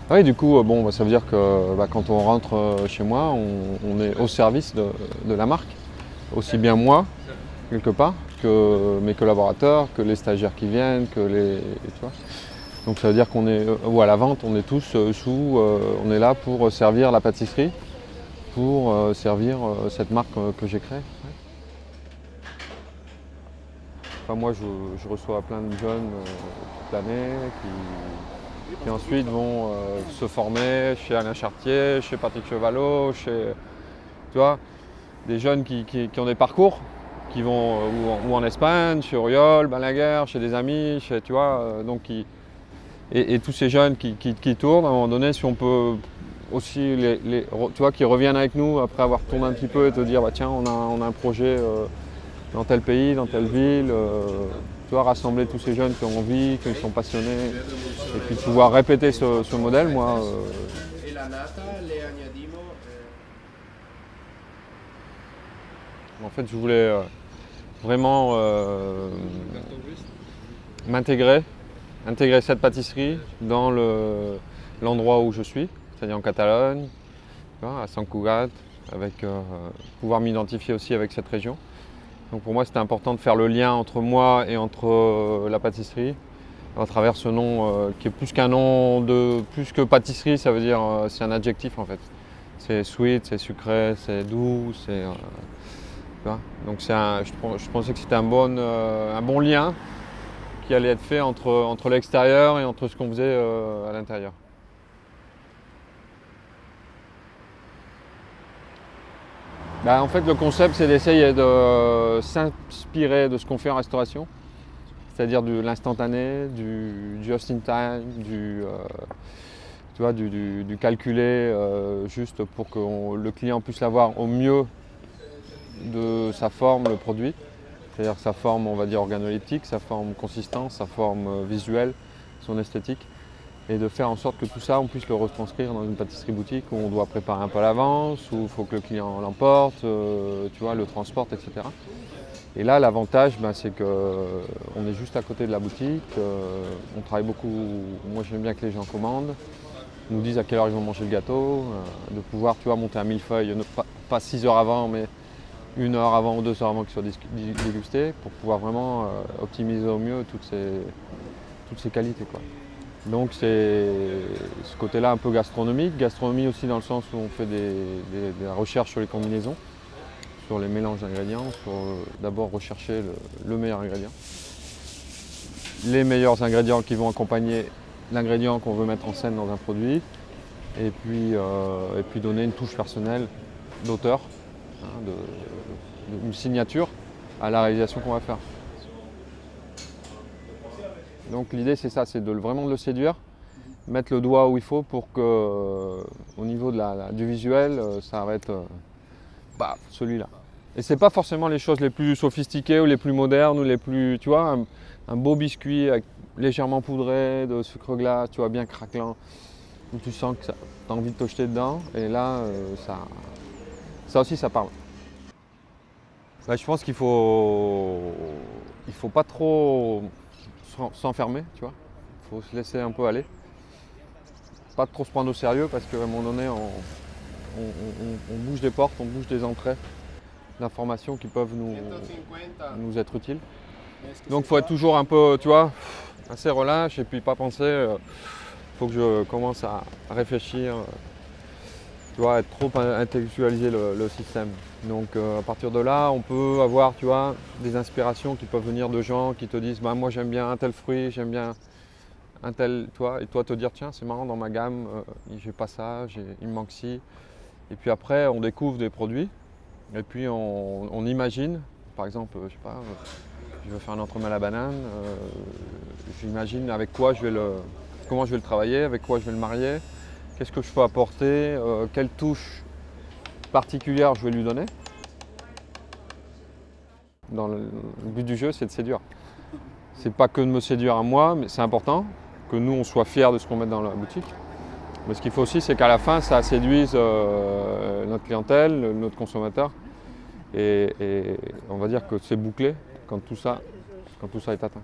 Oui, du coup, bon, ça veut dire que quand on rentre chez moi, on est au service de la marque. Aussi bien moi, quelque part, que mes collaborateurs, que les stagiaires qui viennent, que les. Tu vois. Donc ça veut dire qu'on est, ou à la vente, on est tous on est là pour servir la pâtisserie, pour servir cette marque que j'ai créée. Ouais. Enfin, moi, je reçois plein de jeunes toute l'année qui ensuite vont se former chez Alain Chartier, chez Patrick Chevalot, chez, tu vois, des jeunes qui ont des parcours, qui vont ou en Espagne, chez Auriol, Balaguer, chez des amis, chez, tu vois, et tous ces jeunes qui tournent, à un moment donné, si on peut aussi, tu vois, qui reviennent avec nous après avoir tourné un petit peu et te dire, bah, tiens, on a un projet dans tel pays, dans telle ville, tu vois, rassembler tous ces jeunes qui ont envie, qui sont passionnés, et puis de pouvoir répéter ce modèle, moi. En fait, je voulais vraiment intégrer cette pâtisserie dans l'endroit où je suis, c'est-à-dire en Catalogne, tu vois, à Sant Cugat, avec pouvoir m'identifier aussi avec cette région. Donc pour moi, c'était important de faire le lien entre moi et entre la pâtisserie, à travers ce nom qui est plus qu'un nom plus que pâtisserie, ça veut dire c'est un adjectif en fait. C'est sweet, c'est sucré, c'est doux, c'est. Tu vois. Donc je pensais que c'était un bon lien qui allait être fait entre l'extérieur et entre ce qu'on faisait à l'intérieur. En fait, le concept, c'est d'essayer de s'inspirer de ce qu'on fait en restauration, c'est-à-dire de l'instantané, du just in time, tu vois, du calculé, juste pour que le client puisse l'avoir au mieux de sa forme, le produit. C'est-à-dire sa forme, on va dire, organoleptique, sa forme consistance, sa forme visuelle, son esthétique. Et de faire en sorte que tout ça, on puisse le retranscrire dans une pâtisserie boutique où on doit préparer un peu à l'avance, où il faut que le client l'emporte, tu vois, le transporte, etc. Et là, l'avantage, c'est qu'on est juste à côté de la boutique, on travaille beaucoup, moi j'aime bien que les gens commandent, nous disent à quelle heure ils vont manger le gâteau, de pouvoir, tu vois, monter un millefeuille, pas 6 heures avant, mais 1 heure avant ou 2 heures avant qu'il soit dégusté, pour pouvoir vraiment optimiser au mieux toutes ces qualités, quoi. Donc c'est ce côté-là un peu gastronomique. Gastronomie aussi dans le sens où on fait de la recherche sur les combinaisons, sur les mélanges d'ingrédients, sur d'abord rechercher le meilleur ingrédient. Les meilleurs ingrédients qui vont accompagner l'ingrédient qu'on veut mettre en scène dans un produit. Et puis donner une touche personnelle d'auteur, une signature à la réalisation qu'on va faire. Donc l'idée c'est ça, c'est vraiment de le séduire, mettre le doigt où il faut pour que au niveau du visuel, ça va être celui-là. Et c'est pas forcément les choses les plus sophistiquées ou les plus modernes ou les plus, tu vois, un beau biscuit légèrement poudré, de sucre glace, tu vois, bien craquelant, où tu sens que tu as envie de te jeter dedans, et là, ça aussi ça parle. Je pense qu'il faut pas trop s'enfermer, tu vois. Il faut se laisser un peu aller. Pas trop se prendre au sérieux parce qu'à un moment donné, on bouge des portes, on bouge des entrées d'informations qui peuvent nous être utiles. Donc il faut être toujours un peu, tu vois, assez relâche et puis pas penser, faut que je commence à réfléchir, tu vois, être trop intellectualiser le système. Donc à partir de là, on peut avoir, tu vois, des inspirations qui peuvent venir de gens qui te disent moi j'aime bien un tel fruit, j'aime bien un tel, toi, et toi te dire tiens c'est marrant dans ma gamme, j'ai pas ça, il me manque ci. Et puis après on découvre des produits et puis on imagine, par exemple, je sais pas, je veux faire un entremets à la banane, j'imagine avec quoi comment je vais le travailler, avec quoi je vais le marier, qu'est-ce que je peux apporter, quelle touche particulière je vais lui donner. Le but du jeu, c'est de séduire. C'est pas que de me séduire à moi, mais c'est important que nous, on soit fiers de ce qu'on met dans la boutique. Mais ce qu'il faut aussi, c'est qu'à la fin, ça séduise notre clientèle, notre consommateur. Et on va dire que c'est bouclé quand tout ça est atteint.